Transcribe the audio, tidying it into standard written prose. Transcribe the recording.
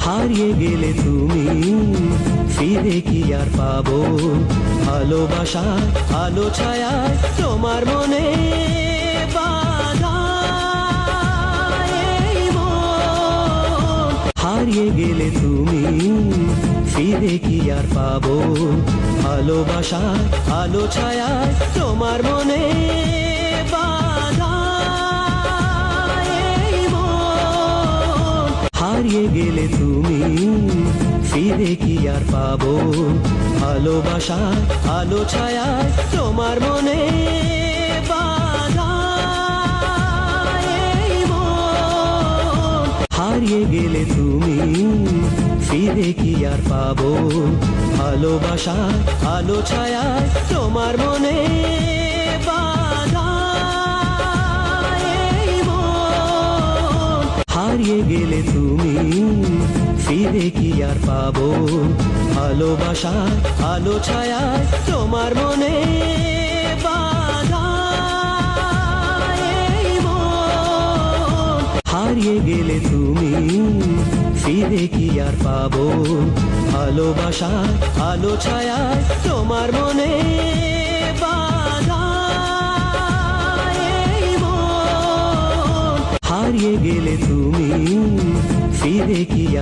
হারিয়ে গেলে তুমি ফিরে কি আর পাবো? ভালোবাসা আলো ছায়ায় তোমার মনে বাঁধা এই মন। হারিয়ে গেলে তুমি ফিরে কি আর পাবো? ভালোবাসা আলো ছায়ায় তোমার মনে বাঁধা এই মন। হারিয়ে গেলে তুমি ফিরে কি আর পাবো? ভালোবাসা আলো ছায়ায় তোমার মনে বাঁধা এই মন। হারিয়ে গেলে তুমি ফিরে কি আর পাবো? ভালোবাসা আলো ছায়ায় তোমার মনে বাঁধা এই মন। হারিয়ে গেলে তুমি ফিরে কি আর পাবো? ভালোবাসা আলো ছায়ায় তোমার মনে বাঁধা এই মন। হারিয়ে গেলে তুমি ফিরে কি আর পাবো? ভালোবাসা আলো ছায়ায় তোমার মনে বাঁধা এই মন। হারিয়ে গেলে তুমি ফিরে কি